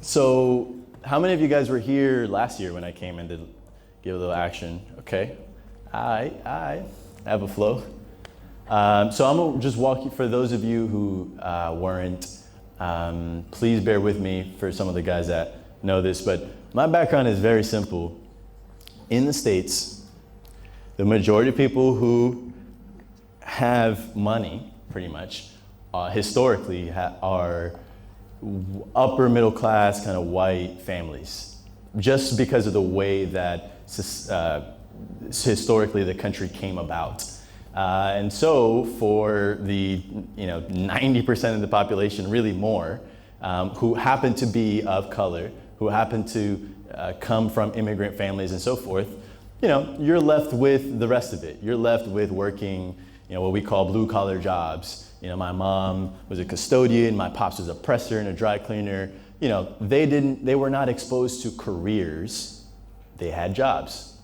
So how many of you guys were here last year when I came in to give a little action? Okay, I have a flow. So I'm gonna just walk you, for those of you who weren't, please bear with me for some of the guys that know this, but my background is very simple. In the States, the majority of people who have money, pretty much, historically are upper middle class kind of white families, just because of the way that historically the country came about. And so for the 90% of the population, really more, who happen to be of color, who happen to come from immigrant families and so forth, you're left with the rest of it. You're left with working, what we call blue collar jobs. My mom was a custodian, my pops was a presser and a dry cleaner. They were not exposed to careers, they had jobs.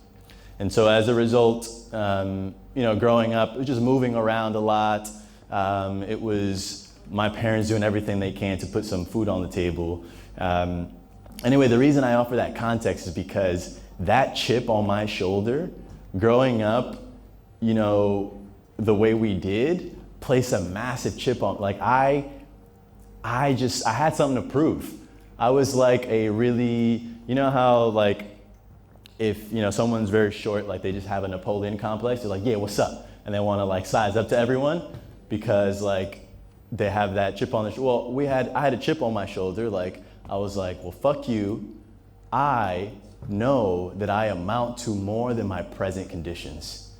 And so as a result, growing up, it was just moving around a lot. It was my parents doing everything they can to put some food on the table. Anyway, the reason I offer that context is because that chip on my shoulder, growing up, the way we did, placed a massive chip on, I had something to prove. I was like a really, how if someone's very short, they just have a Napoleon complex, they're like, yeah, what's up? And they want to size up to everyone because they have that chip on their shoulder. Well, I had a chip on my shoulder. I was like, well, fuck you. I know that I amount to more than my present conditions.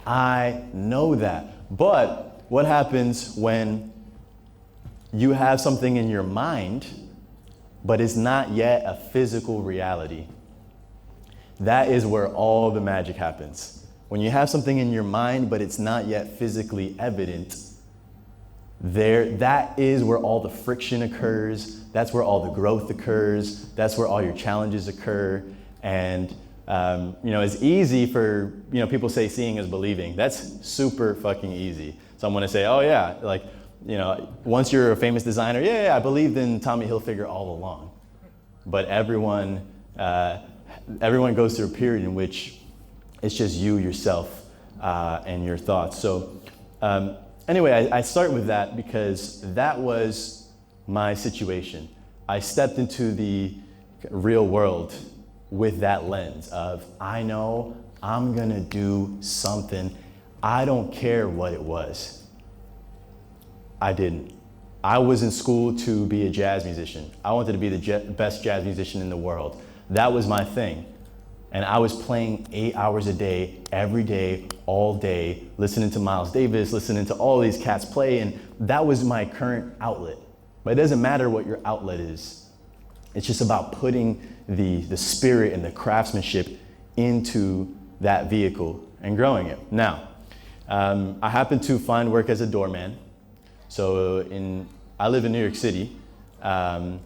I know that. But what happens when you have something in your mind, but it's not yet a physical reality? That is where all the magic happens. When you have something in your mind, but it's not yet physically evident, that is where all the friction occurs. That's where all the growth occurs. That's where all your challenges occur. And it's easy for, people say seeing is believing. That's super fucking easy. Someone to say, oh yeah, once you're a famous designer, yeah, I believed in Tommy Hilfiger all along. But everyone goes through a period in which it's just you, yourself, and your thoughts. So anyway, I start with that because that was my situation. I stepped into the real world with that lens of, I know I'm gonna do something. I don't care what it was. I didn't. I was in school to be a jazz musician. I wanted to be the best jazz musician in the world. That was my thing. And I was playing 8 hours a day, every day, all day, listening to Miles Davis, listening to all these cats play, and that was my current outlet. But it doesn't matter what your outlet is. It's just about putting the spirit and the craftsmanship into that vehicle and growing it. Now, I happened to find work as a doorman. So I live in New York City, and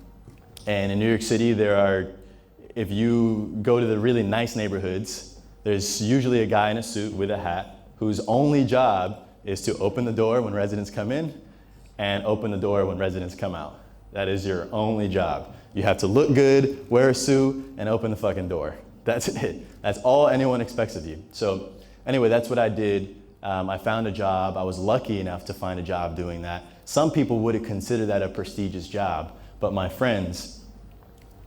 in New York City if you go to the really nice neighborhoods, there's usually a guy in a suit with a hat whose only job is to open the door when residents come in and open the door when residents come out. That is your only job. You have to look good, wear a suit, and open the fucking door. That's it. That's all anyone expects of you. So anyway, that's what I did. I found a job. I was lucky enough to find a job doing that. Some people wouldn't consider that a prestigious job, but my friends,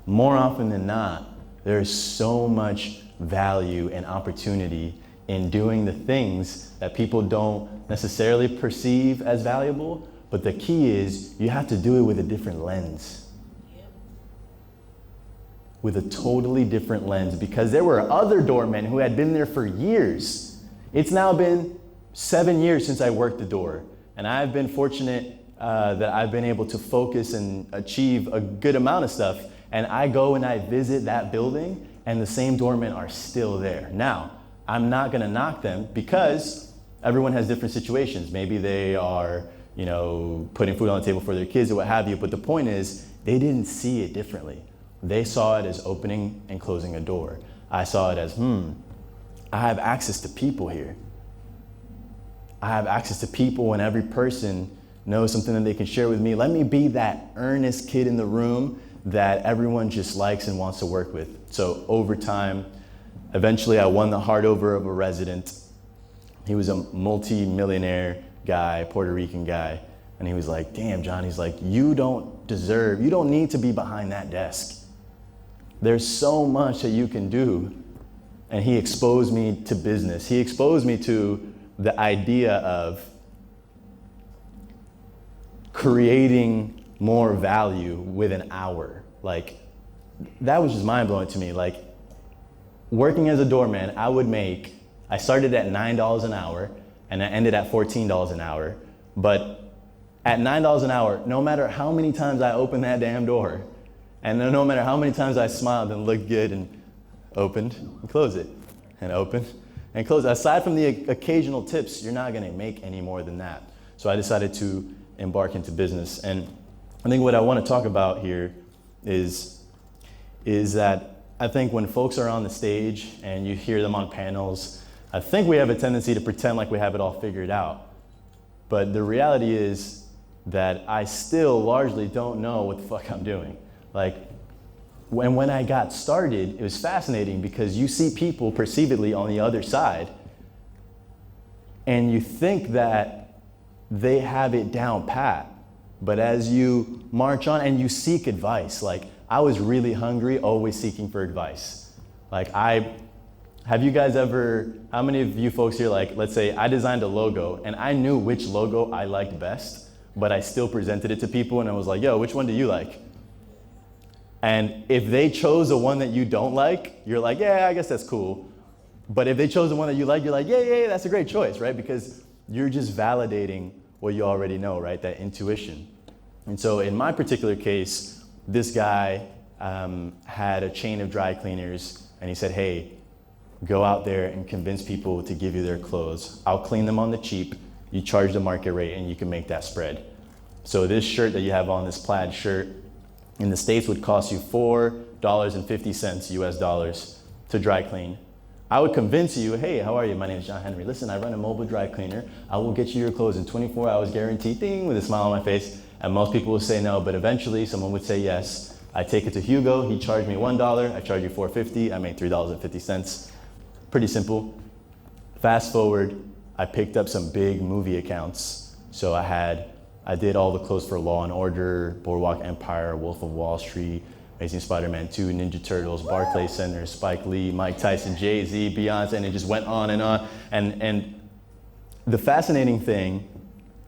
more often than not, there's so much value and opportunity in doing the things that people don't necessarily perceive as valuable, but the key is you have to do it with a different lens. With a totally different lens, because there were other doormen who had been there for years. It's now been 7 years since I worked the door, and I've been fortunate that I've been able to focus and achieve a good amount of stuff. And I go and I visit that building, and the same doormen are still there. Now, I'm not gonna knock them because everyone has different situations. Maybe they are, putting food on the table for their kids or what have you, but the point is, they didn't see it differently. They saw it as opening and closing a door. I saw it as, I have access to people here. I have access to people, and every person knows something that they can share with me. Let me be that earnest kid in the room that everyone just likes and wants to work with. So over time, eventually I won the heart over of a resident. He was a multi-millionaire guy, Puerto Rican guy. And he was like, damn, John, he's like, you don't need to be behind that desk. There's so much that you can do. And he exposed me to business. He exposed me to the idea of creating more value with an hour. Like, that was just mind-blowing to me. Like, working as a doorman, I started at $9 an hour, and I ended at $14 an hour. But at $9 an hour, no matter how many times I opened that damn door, and no matter how many times I smiled and looked good and opened and closed it, and opened and closed it, aside from the occasional tips, you're not gonna make any more than that. So I decided to embark into business. And I think what I wanna talk about here is that I think when folks are on the stage and you hear them on panels, I think we have a tendency to pretend like we have it all figured out. But the reality is that I still largely don't know what the fuck I'm doing. Like, when I got started, it was fascinating because you see people perceivedly on the other side and you think that they have it down pat. But as you march on and you seek advice, like I was really hungry, always seeking for advice. Like have you guys ever, how many of you folks here, like, let's say I designed a logo and I knew which logo I liked best, but I still presented it to people and I was like, yo, which one do you like? And if they chose the one that you don't like, you're like, yeah, I guess that's cool. But if they chose the one that you like, you're like, yeah, that's a great choice, right? Because you're just validating what you already know, right? That intuition. And so in my particular case, this guy had a chain of dry cleaners and he said, hey, go out there and convince people to give you their clothes. I'll clean them on the cheap. You charge the market rate and you can make that spread. So this shirt that you have on, this plaid shirt, in the States would cost you $4.50 US dollars to dry clean. I would convince you, hey, how are you? My name is John Henry. Listen, I run a mobile dry cleaner. I will get you your clothes in 24 hours guaranteed, ding, with a smile on my face. And most people will say no, but eventually someone would say yes. I take it to Hugo, he charged me $1, I charge you $4.50, I make $3.50. Pretty simple. Fast forward, I picked up some big movie accounts. So I did all the clothes for Law and Order, Boardwalk Empire, Wolf of Wall Street, Amazing Spider-Man 2, Ninja Turtles, Barclays Center, Spike Lee, Mike Tyson, Jay-Z, Beyonce, and it just went on and on. And the fascinating thing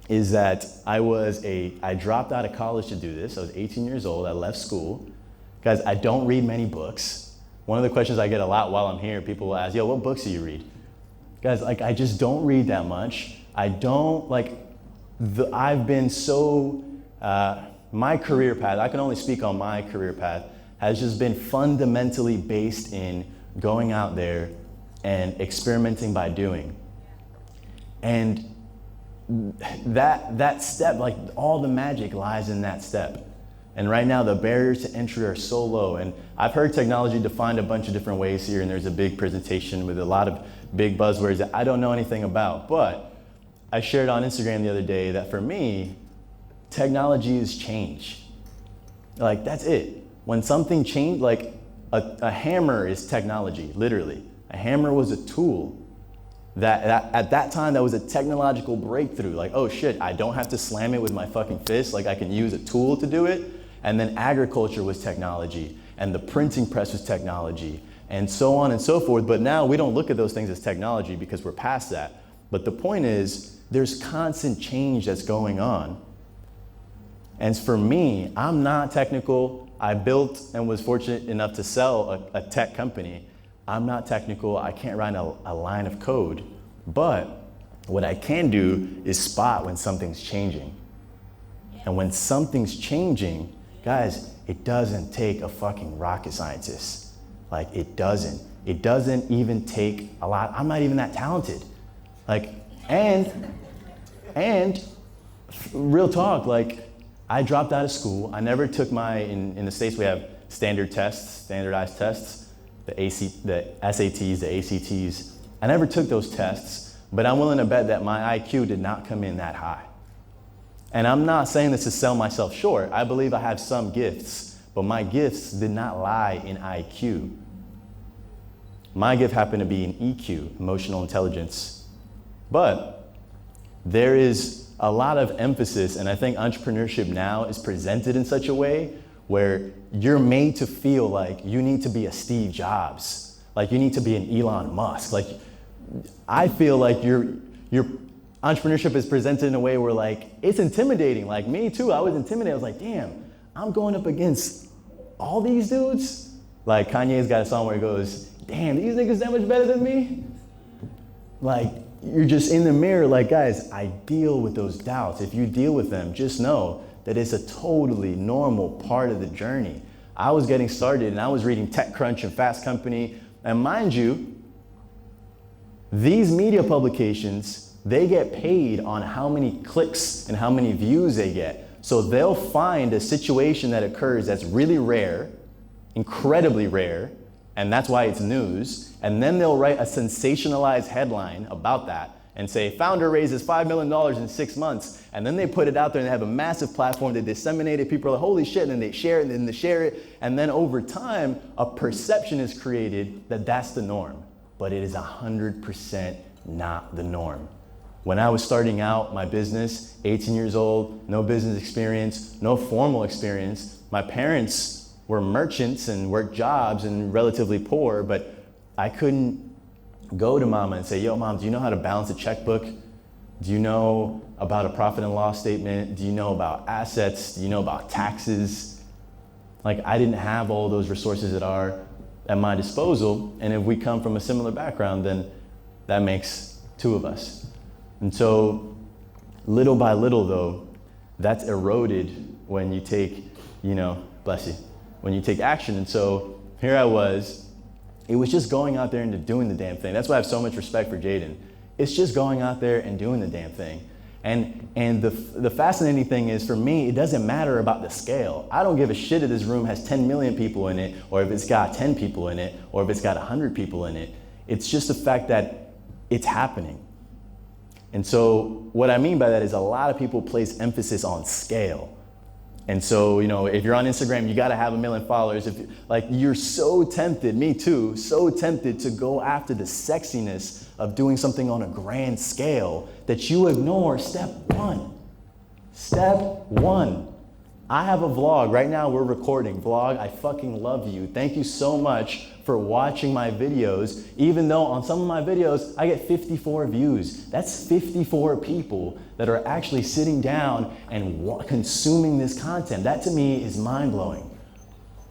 is that I dropped out of college to do this. I was 18 years old, I left school. Guys, I don't read many books. One of the questions I get a lot while I'm here, people will ask, yo, what books do you read? Guys, like, I just don't read that much. I've been so, my career path, I can only speak on my career path, has just been fundamentally based in going out there and experimenting by doing. And that step, like all the magic lies in that step. And right now the barriers to entry are so low. And I've heard technology defined a bunch of different ways here, and there's a big presentation with a lot of big buzzwords that I don't know anything about. But I shared on Instagram the other day that for me, technology is change. Like, that's it. When something changed, like a hammer is technology, literally. A hammer was a tool that at that time, that was a technological breakthrough. Like, oh shit, I don't have to slam it with my fucking fist. Like, I can use a tool to do it. And then agriculture was technology, and the printing press was technology, and so on and so forth. But now we don't look at those things as technology because we're past that. But the point is, there's constant change that's going on. And for me, I'm not technical. I built and was fortunate enough to sell a tech company. I'm not technical. I can't write a line of code. But what I can do is spot when something's changing. And when something's changing, guys, it doesn't take a fucking rocket scientist. Like, it doesn't. It doesn't even take a lot. I'm not even that talented. Like, and real talk, like, I dropped out of school. I never took in the States we have standardized tests, the SATs, the ACTs. I never took those tests, but I'm willing to bet that my IQ did not come in that high. And I'm not saying this to sell myself short. I believe I have some gifts, but my gifts did not lie in IQ. My gift happened to be in EQ, emotional intelligence. But there is a lot of emphasis, and I think entrepreneurship now is presented in such a way where you're made to feel like you need to be a Steve Jobs, like you need to be an Elon Musk. Like, I feel like your entrepreneurship is presented in a way where like, it's intimidating. Like me too, I was intimidated. I was like, damn, I'm going up against all these dudes. Like Kanye's got a song where he goes, damn, these niggas that much better than me? Like, you're just in the mirror like, guys, I deal with those doubts. If you deal with them, just know that it's a totally normal part of the journey. I was getting started and I was reading TechCrunch and Fast Company. And mind you, these media publications, they get paid on how many clicks and how many views they get. So they'll find a situation that occurs that's really rare, incredibly rare, and that's why it's news. And then they'll write a sensationalized headline about that and say, founder raises $5 million in 6 months. And then they put it out there and they have a massive platform. They disseminate it. People are like, holy shit, and then they share it, and then they share it. And then over time, a perception is created that that's the norm. But it is 100% not the norm. When I was starting out my business, 18 years old, no business experience, no formal experience, my parents were merchants and worked jobs and relatively poor, but I couldn't go to mama and say, yo, mom, do you know how to balance a checkbook? Do you know about a profit and loss statement? Do you know about assets? Do you know about taxes? Like, I didn't have all those resources that are at my disposal. And if we come from a similar background, then that makes two of us. And so little by little though, that's eroded when you take, bless you, when you take action. And so here I was, it was just going out there and doing the damn thing. That's why I have so much respect for Jaden. It's just going out there and doing the damn thing. And the fascinating thing is, for me, it doesn't matter about the scale. I don't give a shit if this room has 10 million people in it, or if it's got 10 people in it, or if it's got 100 people in it. It's just the fact that it's happening. And so what I mean by that is a lot of people place emphasis on scale. And so, if you're on Instagram, you gotta have 1 million followers. If you're so tempted, me too, so tempted to go after the sexiness of doing something on a grand scale that you ignore step one. Step one. I have a vlog. Right now we're recording. Vlog, I fucking love you. Thank you so much for watching my videos, even though on some of my videos, I get 54 views. That's 54 people that are actually sitting down and consuming this content. That to me is mind-blowing.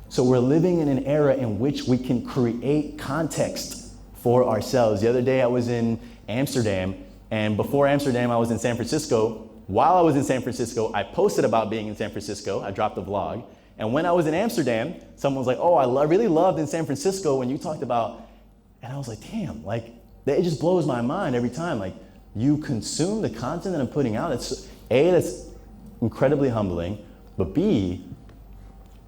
So we're living in an era in which we can create context for ourselves. The other day I was in Amsterdam, and before Amsterdam, I was in San Francisco. While I was in San Francisco, I posted about being in San Francisco. I dropped a vlog. And when I was in Amsterdam, someone was like, oh, I really loved in San Francisco when you talked about, and I was like, damn, it just blows my mind every time. You consume the content that I'm putting out. It's A, that's incredibly humbling, but B,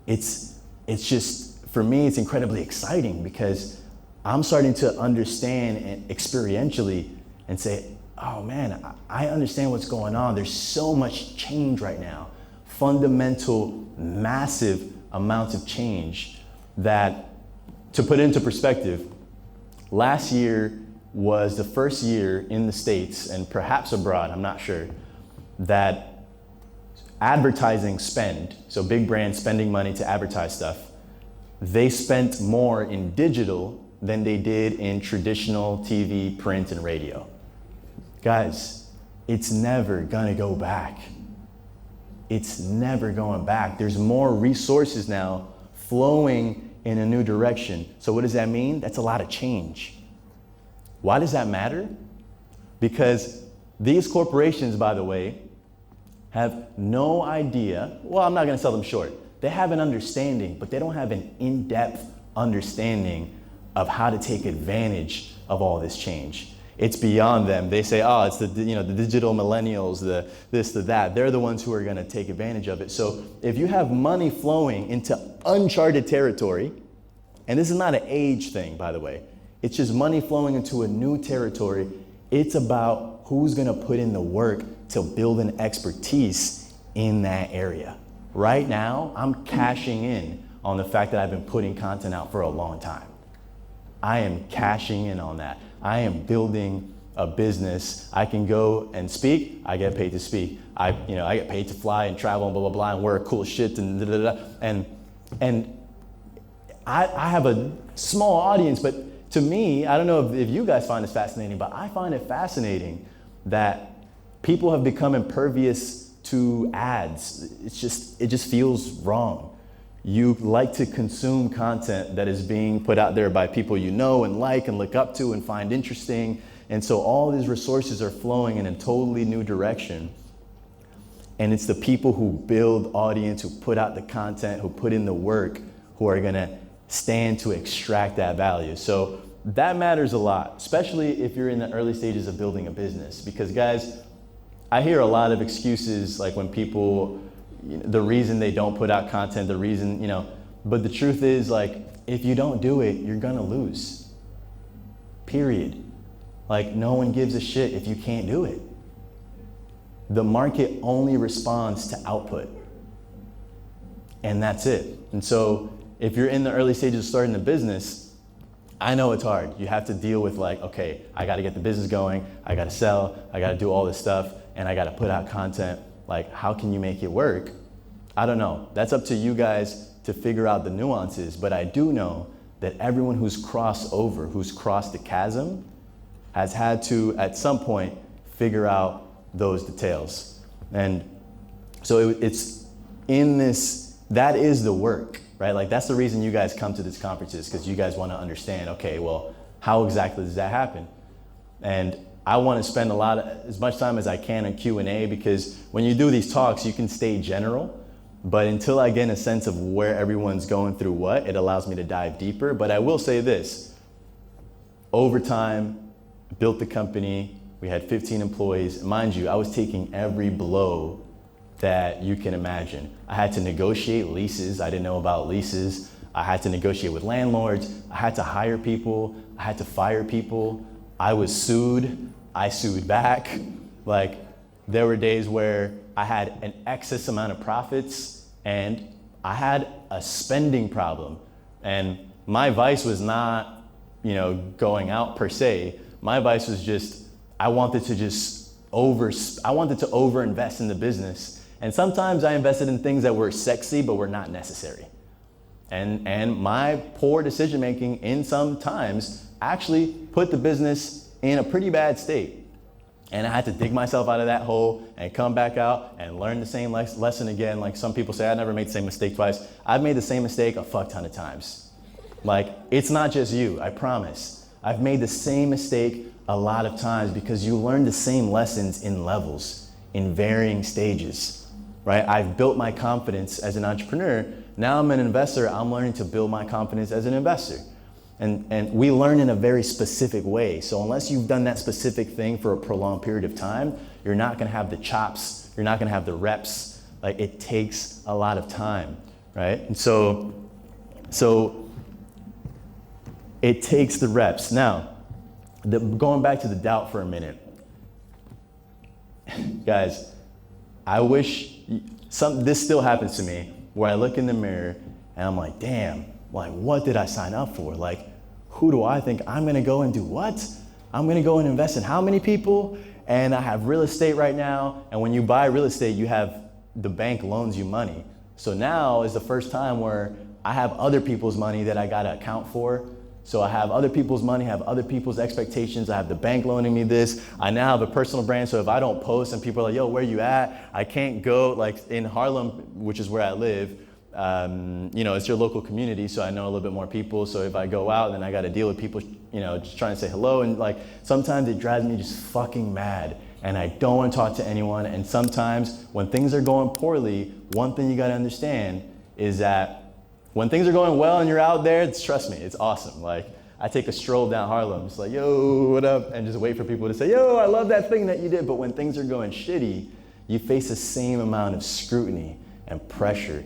it's just, for me, it's incredibly exciting because I'm starting to understand and experientially and say, oh man, I understand what's going on. There's so much change right now. Fundamental, massive amounts of change that, to put into perspective, last year was the first year in the States and perhaps abroad, I'm not sure, that advertising spend, so big brands spending money to advertise stuff, they spent more in digital than they did in traditional TV, print, and radio. Guys, it's never gonna go back. It's never going back. There's more resources now flowing in a new direction. So what does that mean? That's a lot of change. Why does that matter? Because these corporations, by the way, have no idea. Well, I'm not gonna sell them short. They have an understanding, but they don't have an in-depth understanding of how to take advantage of all this change. It's beyond them. They say, oh, it's the digital millennials, the this, the that. They're the ones who are gonna take advantage of it. So if you have money flowing into uncharted territory, and this is not an age thing, by the way, it's just money flowing into a new territory, it's about who's gonna put in the work to build an expertise in that area. Right now, I'm cashing in on the fact that I've been putting content out for a long time. I am cashing in on that. I am building a business. I can go and speak. I get paid to speak. I get paid to fly and travel and blah, blah, blah, and wear cool shit and da, da, da. And I have a small audience, but to me, I don't know if you guys find this fascinating, but I find it fascinating that people have become impervious to ads. It just feels wrong. You like to consume content that is being put out there by people you know and like and look up to and find interesting. And so all these resources are flowing in a totally new direction. And it's the people who build audience, who put out the content, who put in the work, who are gonna stand to extract that value. So that matters a lot, especially if you're in the early stages of building a business. Because guys, I hear a lot of excuses, like when people, the reason they don't put out content, the reason, but the truth is, like, if you don't do it, you're gonna lose, period. Like, no one gives a shit if you can't do it. The market only responds to output, and that's it. And so if you're in the early stages of starting a business, I know it's hard. You have to deal with, like, okay, I gotta get the business going, I gotta sell, I gotta do all this stuff, and I gotta put out content. Like, how can you make it work? I don't know. That's up to you guys to figure out the nuances, but I do know that everyone who's crossed over, who's crossed the chasm, has had to, at some point, figure out those details. And so it's in this, that is the work, right? Like, that's the reason you guys come to these conferences, because you guys wanna understand, okay, well, how exactly does that happen? And I want to spend as much time as I can on Q&A, because when you do these talks, you can stay general, but until I get a sense of where everyone's going through what, it allows me to dive deeper. But I will say this, over time, built the company, we had 15 employees. Mind you, I was taking every blow that you can imagine. I had to negotiate leases. I didn't know about leases. I had to negotiate with landlords. I had to hire people. I had to fire people. I was sued. I sued back. Like, there were days where I had an excess amount of profits and I had a spending problem. And my vice was not, going out per se. My vice was just, I wanted to overinvest in the business. And sometimes I invested in things that were sexy but were not necessary. And my poor decision making in some times actually put the business in a pretty bad state. And I had to dig myself out of that hole and come back out and learn the same lesson again. Like some people say, I never made the same mistake twice. I've made the same mistake a fuck ton of times. Like, it's not just you, I promise. I've made the same mistake a lot of times because you learn the same lessons in levels, in varying stages, right? I've built my confidence as an entrepreneur. Now I'm an investor, I'm learning to build my confidence as an investor. And we learn in a very specific way. So unless you've done that specific thing for a prolonged period of time, you're not gonna have the chops, you're not gonna have the reps. Like, it takes a lot of time, right? And so it takes the reps. Now, going back to the doubt for a minute. Guys, I wish, this still happens to me, where I look in the mirror and I'm like, damn, like, what did I sign up for? Like, who do I think I'm gonna go and do what? I'm gonna go and invest in how many people? And I have real estate right now. And when you buy real estate, the bank loans you money. So now is the first time where I have other people's money that I gotta account for. So I have other people's money, have other people's expectations. I have the bank loaning me this. I now have a personal brand. So if I don't post and people are like, yo, where you at? I can't go. Like in Harlem, which is where I live, it's your local community, so I know a little bit more people. So if I go out, then I got to deal with people, just trying to say hello. And like, sometimes it drives me just fucking mad and I don't want to talk to anyone. And sometimes when things are going poorly, one thing you got to understand is that when things are going well and you're out there, trust me, it's awesome. Like, I take a stroll down Harlem, it's like, yo, what up? And just wait for people to say, yo, I love that thing that you did. But when things are going shitty, you face the same amount of scrutiny and pressure.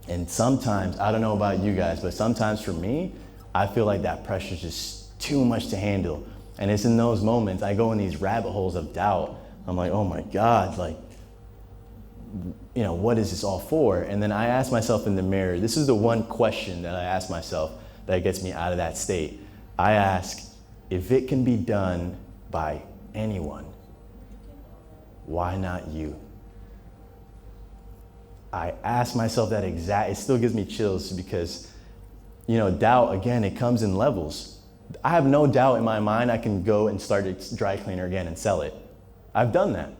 And sometimes, I don't know about you guys, but sometimes for me, I feel like that pressure is just too much to handle. And it's in those moments I go in these rabbit holes of doubt. I'm like, oh my God, like, what is this all for? And then I ask myself in the mirror, this is the one question that I ask myself that gets me out of that state. I ask, if it can be done by anyone, why not you? I ask myself that it still gives me chills because, doubt, again, it comes in levels. I have no doubt in my mind I can go and start a dry cleaner again and sell it. I've done that.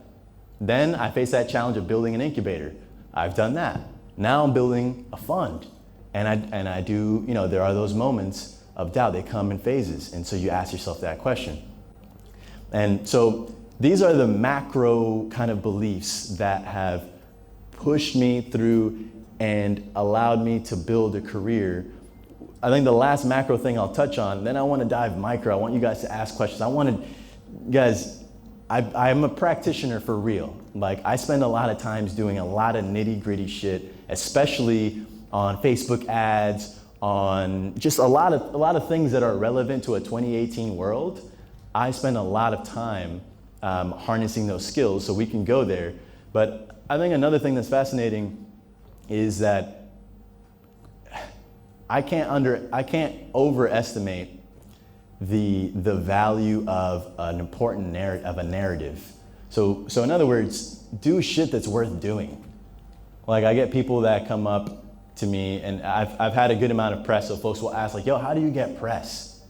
Then I face that challenge of building an incubator. I've done that. Now I'm building a fund. And I do, there are those moments of doubt. They come in phases. And so you ask yourself that question. And so these are the macro kind of beliefs that have pushed me through and allowed me to build a career. I think the last macro thing I'll touch on, then I want to dive micro. I want you guys to ask questions. I'm a practitioner for real. Like, I spend a lot of times doing a lot of nitty gritty shit, especially on Facebook ads, on just a lot of things that are relevant to a 2018 world. I spend a lot of time harnessing those skills so we can go there. But I think another thing that's fascinating is that I can't overestimate the value of an important narrative. So in other words, do shit that's worth doing. Like, I get people that come up to me, and I've had a good amount of press, so folks will ask, like, yo, how do you get press?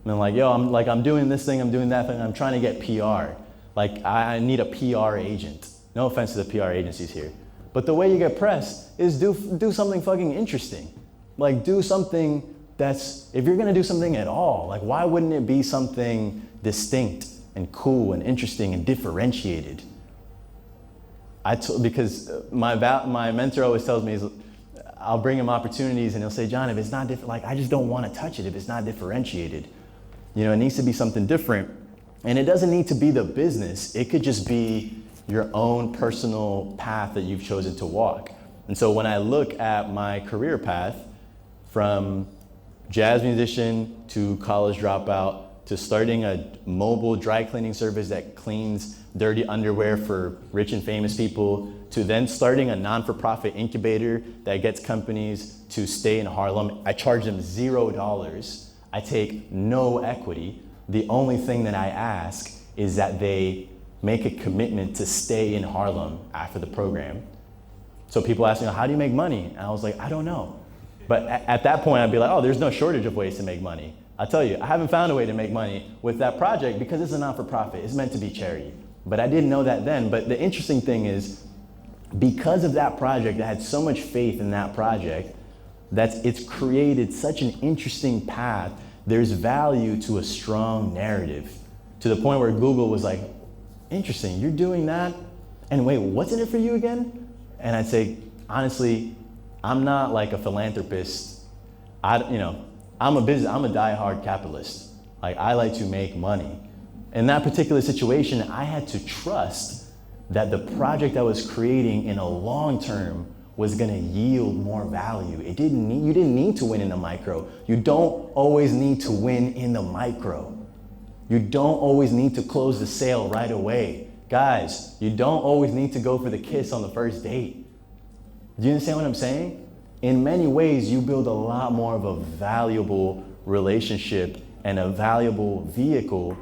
And I'm like, yo, I'm doing this thing, I'm doing that thing, I'm trying to get PR. Like, I need a PR agent. No offense to the PR agencies here. But the way you get press is do something fucking interesting. Like, do something if you're gonna do something at all, like, why wouldn't it be something distinct and cool and interesting and differentiated? Because my mentor always tells me, I'll bring him opportunities and he'll say, John, if it's not different, like, I just don't want to touch it if it's not differentiated. It needs to be something different. And it doesn't need to be the business. It could just be your own personal path that you've chosen to walk. And so when I look at my career path, from jazz musician to college dropout to starting a mobile dry cleaning service that cleans dirty underwear for rich and famous people, to then starting a non-for-profit incubator that gets companies to stay in Harlem. I charge them $0. I take no equity. The only thing that I ask is that they make a commitment to stay in Harlem after the program. So people ask me, how do you make money? And I was like, I don't know. But at that point, I'd be like, oh, there's no shortage of ways to make money. I'll tell you, I haven't found a way to make money with that project because it's a non-for-profit. It's meant to be charity. But I didn't know that then. But the interesting thing is, because of that project, I had so much faith in that project that it's created such an interesting path. There's value to a strong narrative, to the point where Google was like, interesting, you're doing that? And wait, what's in it for you again? And I'd say, honestly, I'm not like a philanthropist. I'm a diehard capitalist. Like, I like to make money. In that particular situation, I had to trust that the project I was creating in a long term was gonna yield more value. You didn't need to win in the micro. You don't always need to win in the micro. You don't always need to close the sale right away. Guys, you don't always need to go for the kiss on the first date. Do you understand what I'm saying? In many ways, you build a lot more of a valuable relationship and a valuable vehicle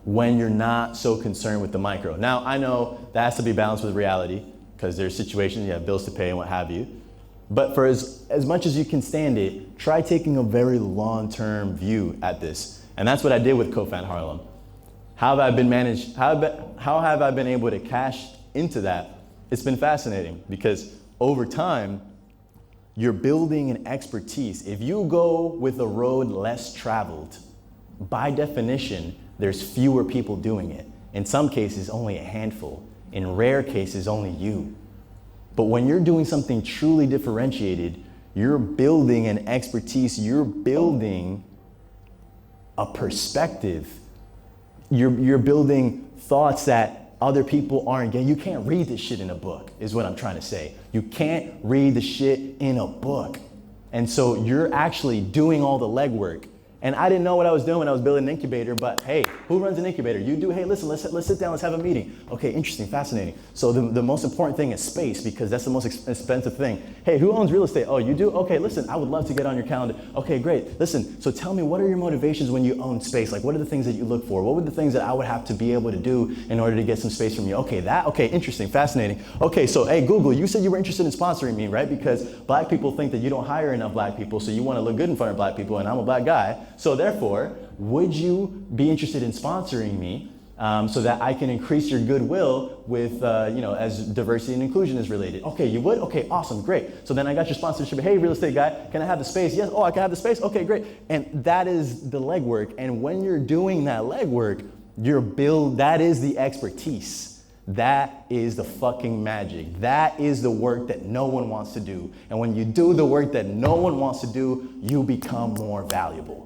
when you're not so concerned with the micro. Now, I know that has to be balanced with reality, because there's situations you have bills to pay and what have you. But for as much as you can stand it, try taking a very long-term view at this. And that's what I did with Cofound Harlem. How have I been able to cash into that? It's been fascinating, because over time, you're building an expertise. If you go with a road less traveled, by definition, there's fewer people doing it. In some cases, only a handful. In rare cases, only you. But when you're doing something truly differentiated, you're building an expertise, you're building a perspective. You're building thoughts that other people aren't getting. You can't read this shit in a book, is what I'm trying to say. You can't read the shit in a book. And so you're actually doing all the legwork. And I didn't know what I was doing when I was building an incubator, but hey, Who runs an incubator? You do. Hey, listen, let's sit down, let's have a meeting. Okay, interesting, fascinating. So the most important thing is space, because that's the most expensive thing. Hey, who owns real estate? Oh, you do? Okay, listen, I would love to get on your calendar. Okay, great. Listen, so tell me, what are your motivations when you own space? Like, what are the things that you look for? What were the things that I would have to be able to do in order to get some space from you? Okay, interesting, fascinating. Okay, so hey, Google, you said you were interested in sponsoring me, right? Because black people think that you don't hire enough black people, so you want to look good in front of black people, and I'm a black guy. So therefore, would you be interested in sponsoring me so that I can increase your goodwill with, as diversity and inclusion is related? Okay, you would? Okay, awesome, great. So then I got your sponsorship. Hey, real estate guy, can I have the space? Yes, oh, I can have the space? Okay, great. And that is the legwork. And when you're doing that legwork, that is the expertise. That is the fucking magic. That is the work that no one wants to do. And when you do the work that no one wants to do, you become more valuable.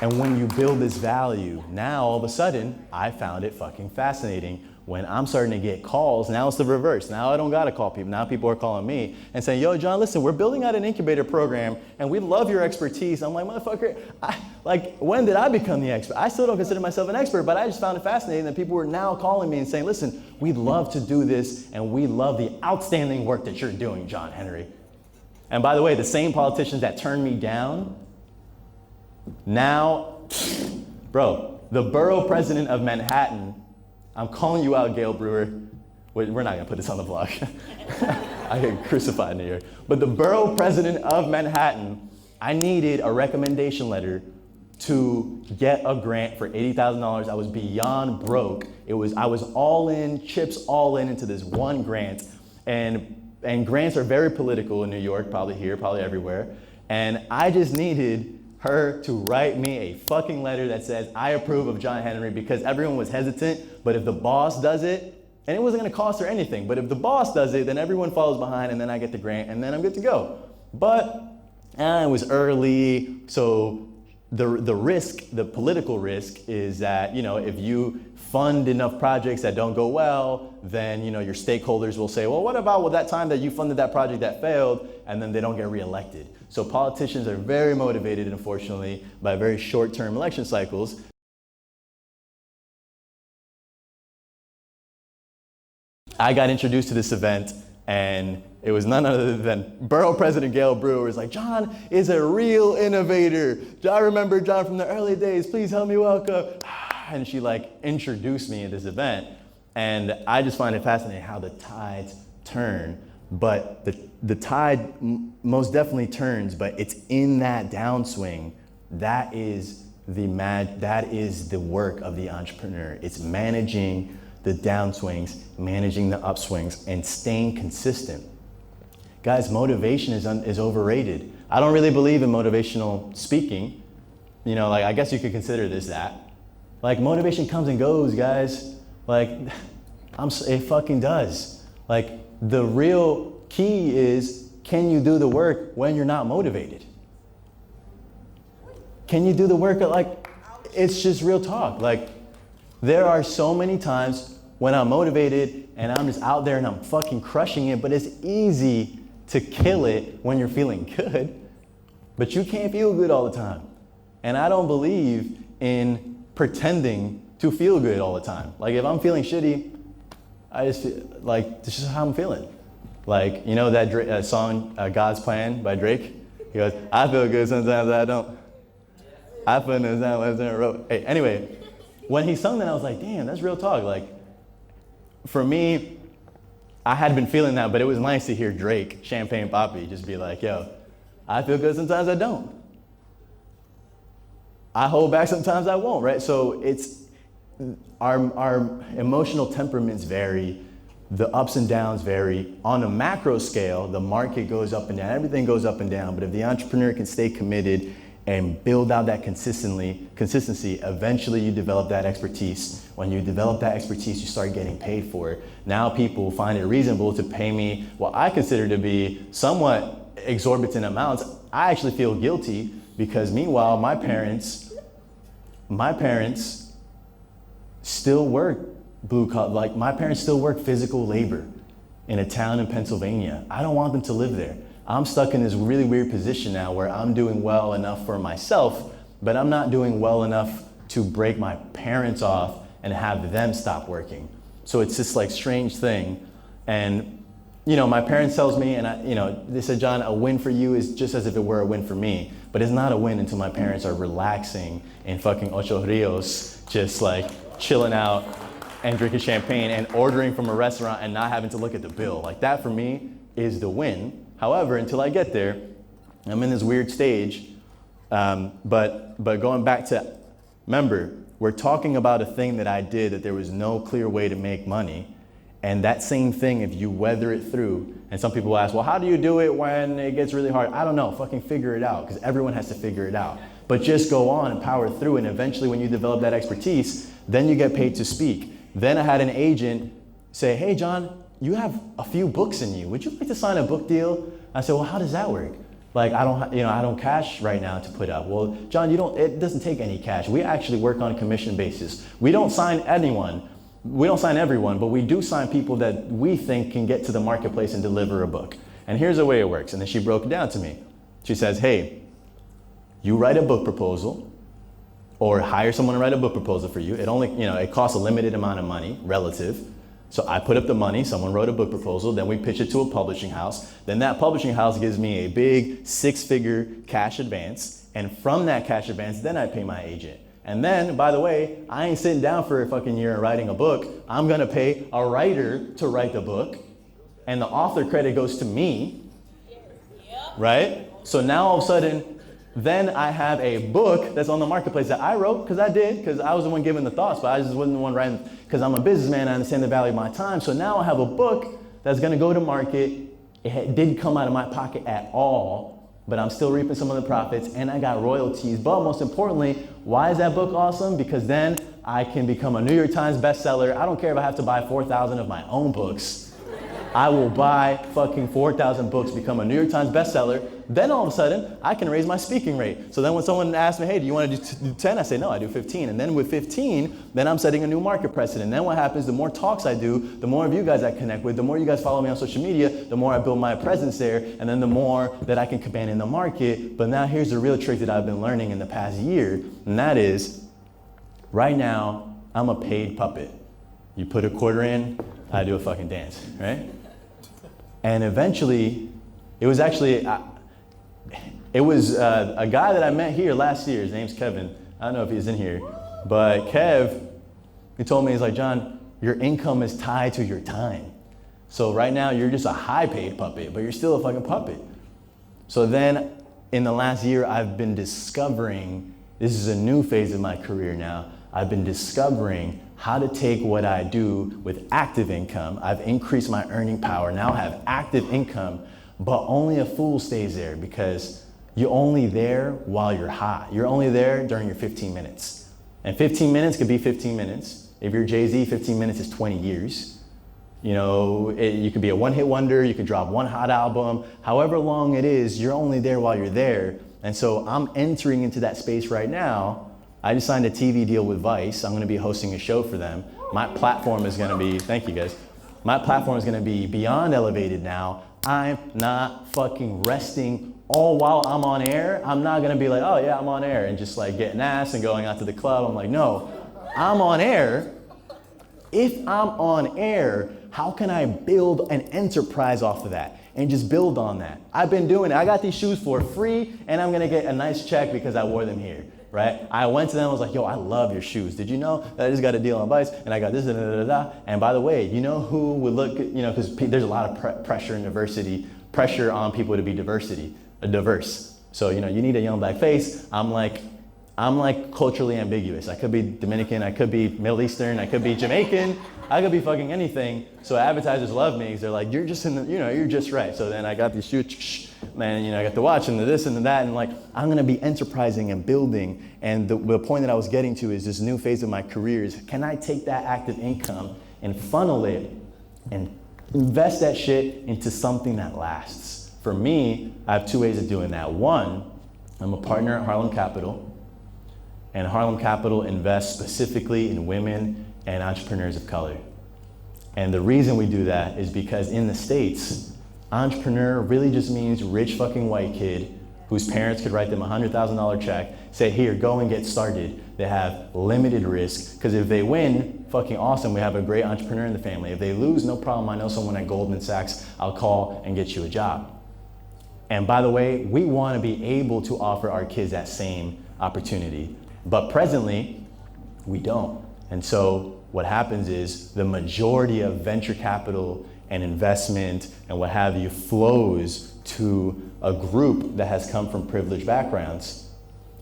And when you build this value, now all of a sudden, I found it fucking fascinating. When I'm starting to get calls, now it's the reverse. Now I don't gotta call people. Now people are calling me and saying, yo, John, listen, we're building out an incubator program and we love your expertise. I'm like, motherfucker, when did I become the expert? I still don't consider myself an expert, but I just found it fascinating that people were now calling me and saying, listen, we'd love to do this and we love the outstanding work that you're doing, John Henry. And by the way, the same politicians that turned me down, now, bro, the borough president of Manhattan, I'm calling you out, Gail Brewer. We're not gonna put this on the vlog. I get crucified in New York. But the borough president of Manhattan, I needed a recommendation letter to get a grant for $80,000. I was beyond broke. I was all in, chips all in into this one grant. And grants are very political in New York, probably here, probably everywhere. And I just needed her to write me a fucking letter that says, I approve of John Henry, because everyone was hesitant, but if the boss does it, and it wasn't gonna cost her anything, but if the boss does it, then everyone follows behind and then I get the grant and then I'm good to go. But it was early, so the risk, the political risk is that, if you fund enough projects that don't go well, then your stakeholders will say, well, what about that time that you funded that project that failed, and then they don't get reelected. So politicians are very motivated, unfortunately, by very short-term election cycles. I got introduced to this event, and it was none other than Borough President Gail Brewer was like, John is a real innovator. I remember John from the early days. Please help me welcome. And she introduced me at this event. And I just find it fascinating how the tides turn. But the tide most definitely turns, but it's in that downswing. That is the work of the entrepreneur. It's managing the downswings, managing the upswings, and staying consistent. Guys, motivation is overrated. I don't really believe in motivational speaking. I guess you could consider this that. Motivation comes and goes, guys. It fucking does. The real key is, can you do the work when you're not motivated? Can you do the work it's just real talk. There are so many times when I'm motivated and I'm just out there and I'm fucking crushing it, but it's easy to kill it when you're feeling good, but you can't feel good all the time. And I don't believe in pretending to feel good all the time. If I'm feeling shitty, I just feel this is how I'm feeling. That song, God's Plan by Drake? He goes, I feel good sometimes I don't. I feel no sound left in a row. Hey, anyway, when he sung that, I was like, damn, that's real talk. For me, I had been feeling that, but it was nice to hear Drake, Champagne Papi, just be like, yo, I feel good sometimes I don't. I hold back sometimes I won't, right? So it's, our emotional temperaments vary, the ups and downs vary. On a macro scale, the market goes up and down, everything goes up and down, but if the entrepreneur can stay committed and build out that consistency, eventually you develop that expertise. When you develop that expertise, you start getting paid for it. Now people find it reasonable to pay me what I consider to be somewhat exorbitant amounts. I actually feel guilty because meanwhile, my parents still work blue collar, my parents still work physical labor in a town in Pennsylvania. I don't want them to live there. I'm stuck in this really weird position now where I'm doing well enough for myself, but I'm not doing well enough to break my parents off and have them stop working. So it's this like strange thing. And my parents tells me, and they said, John, a win for you is just as if it were a win for me, but it's not a win until my parents are relaxing in fucking Ocho Rios, just like chilling out and drinking champagne and ordering from a restaurant and not having to look at the bill. Like that for me is the win. However, until I get there, I'm in this weird stage. But going back to, remember, we're talking about a thing that I did that there was no clear way to make money. And that same thing, if you weather it through, and some people ask, well, how do you do it when it gets really hard? I don't know, fucking figure it out, because everyone has to figure it out. But just go on and power through, and eventually when you develop that expertise, then you get paid to speak. Then I had an agent say, hey, John, you have a few books in you. Would you like to sign a book deal? I said, well, how does that work? Like, I don't cash right now to put up. Well, John, it doesn't take any cash. We actually work on a commission basis. We don't sign anyone. We don't sign everyone, but we do sign people that we think can get to the marketplace and deliver a book. And here's the way it works. And then she broke it down to me. She says, hey, you write a book proposal or hire someone to write a book proposal for you. It only, it costs a limited amount of money, relative. So I put up the money, someone wrote a book proposal, then we pitch it to a publishing house. Then that publishing house gives me a big 6-figure cash advance. And from that cash advance, then I pay my agent. And then, by the way, I ain't sitting down for a fucking year and writing a book. I'm gonna pay a writer to write the book, and the author credit goes to me, right? So now all of a sudden, then I have a book that's on the marketplace that I wrote, because I was the one giving the thoughts, but I just wasn't the one writing, because I'm a businessman, I understand the value of my time. So now I have a book that's gonna go to market. It didn't come out of my pocket at all, but I'm still reaping some of the profits, and I got royalties. But most importantly, why is that book awesome? Because then I can become a New York Times bestseller. I don't care if I have to buy 4,000 of my own books. I will buy fucking 4,000 books, become a New York Times bestseller. Then all of a sudden, I can raise my speaking rate. So then when someone asks me, hey, do you want to do 10? I say, no, I do 15. And then with 15, then I'm setting a new market precedent. Then what happens, the more talks I do, the more of you guys I connect with, the more you guys follow me on social media, the more I build my presence there, and then the more that I can command in the market. But now here's the real trick that I've been learning in the past year, and that is, right now, I'm a paid puppet. You put a quarter in, I do a fucking dance, right? And eventually, it was actually, a guy that I met here last year. His name's Kevin. I don't know if he's in here, but Kev, he told me, he's like, John, your income is tied to your time. So right now, you're just a high paid puppet, but you're still a fucking puppet. So then, in the last year, I've been discovering, this is a new phase of my career now, I've been discovering how to take what I do with active income. I've increased my earning power, now have active income, but only a fool stays there, because you're only there while you're hot. You're only there during your 15 minutes. And 15 minutes could be 15 minutes. If you're Jay-Z, 15 minutes is 20 years. You could be a one-hit wonder, you could drop one hot album, however long it is, you're only there while you're there. And so I'm entering into that space right now. I just signed a TV deal with Vice. I'm gonna be hosting a show for them. My platform is gonna be, thank you guys. My platform is gonna be beyond elevated now. I'm not fucking resting all while I'm on air. I'm not gonna be like, oh yeah, I'm on air, and just like getting ass and going out to the club. I'm like, no, I'm on air. If I'm on air, how can I build an enterprise off of that and just build on that? I've been doing it. I got these shoes for free, and I'm gonna get a nice check because I wore them here. Right? I went to them, I was like, yo, I love your shoes. Did you know that I just got a deal on Vice and I got this, and by the way, you know who would look, because there's a lot of pressure and diversity, pressure on people to be diverse. So, you need a young black face. I'm like culturally ambiguous. I could be Dominican, I could be Middle Eastern, I could be Jamaican, I could be fucking anything. So advertisers love me because they're like, you're just you're just right. So then I got these shoes, man, I got the watch and the this and the that, and like, I'm gonna be enterprising and building. And the point that I was getting to is this new phase of my career is, can I take that active income and funnel it and invest that shit into something that lasts? For me, I have two ways of doing that. One, I'm a partner at Harlem Capital, and Harlem Capital invests specifically in women and entrepreneurs of color. And the reason we do that is because in the States, Entrepreneur really just means rich fucking white kid whose parents could write them a $100,000 check, say, here, go and get started. They have limited risk, because if they win, fucking awesome, we have a great entrepreneur in the family. If they lose, no problem, I know someone at Goldman Sachs, I'll call and get you a job. And by the way, we want to be able to offer our kids that same opportunity. But presently, we don't. And so what happens is the majority of venture capital and investment and what have you flows to a group that has come from privileged backgrounds.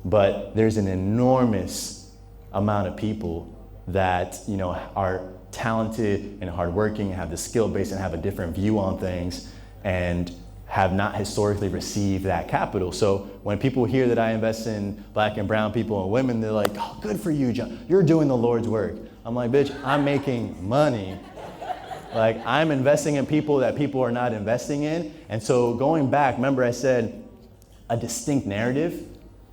But there's an enormous amount of people that, you know, are talented and hardworking, have the skill base and have a different view on things, and have not historically received that capital. So when people hear that I invest in black and brown people and women, they're like, oh, good for you, John. You're doing the Lord's work. I'm like, bitch, I'm making money. Like, I'm investing in people that people are not investing in. And so going back, remember I said a distinct narrative.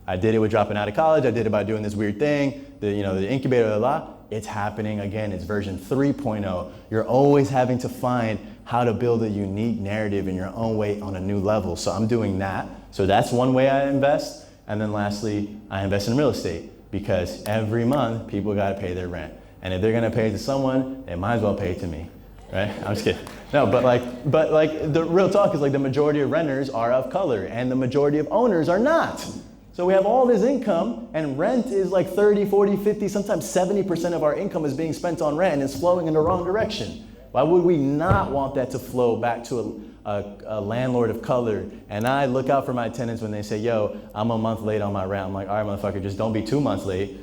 I did it with dropping out of college. I did it by doing this weird thing, the incubator, blah, blah, blah. It's happening again. It's version 3.0. You're always having to find how to build a unique narrative in your own way on a new level. So I'm doing that. So that's one way I invest. And then lastly, I invest in real estate, because every month people got to pay their rent. And if they're going to pay it to someone, they might as well pay it to me. Right? I'm just kidding. No, but like the real talk is, like, the majority of renters are of color and the majority of owners are not. So we have all this income, and rent is like 30, 40, 50, sometimes 70% of our income is being spent on rent, and it's flowing in the wrong direction. Why would we not want that to flow back to a landlord of color? And I look out for my tenants when they say, yo, I'm a month late on my rent. I'm like, all right, motherfucker, just don't be 2 months late.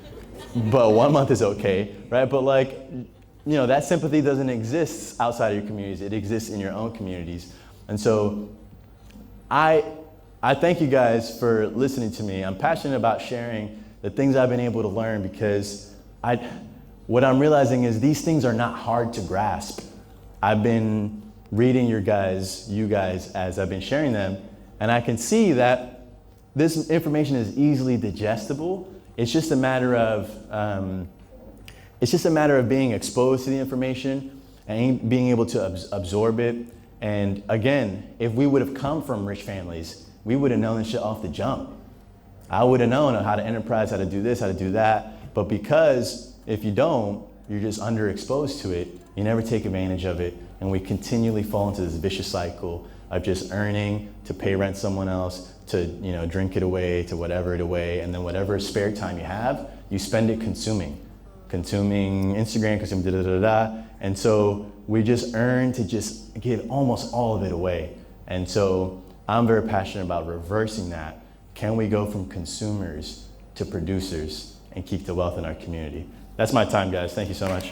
But 1 month is okay, right? But like, you know, that sympathy doesn't exist outside of your communities. It exists in your own communities. And so I thank you guys for listening to me. I'm passionate about sharing the things I've been able to learn, because what I'm realizing is these things are not hard to grasp. I've been reading you guys as I've been sharing them, and I can see that this information is easily digestible. It's just a matter of being exposed to the information and being able to absorb it. And again, if we would have come from rich families, we would have known this shit off the jump. I would have known how to enterprise, how to do this, how to do that. But because if you don't, you're just underexposed to it. You never take advantage of it. And we continually fall into this vicious cycle of just earning to pay rent someone else, to drink it away, to whatever it away. And then whatever spare time you have, you spend it consuming Instagram, consuming da-da-da-da. And so we just earn to just give almost all of it away. And so I'm very passionate about reversing that. Can we go from consumers to producers and keep the wealth in our community? That's my time, guys. Thank you so much.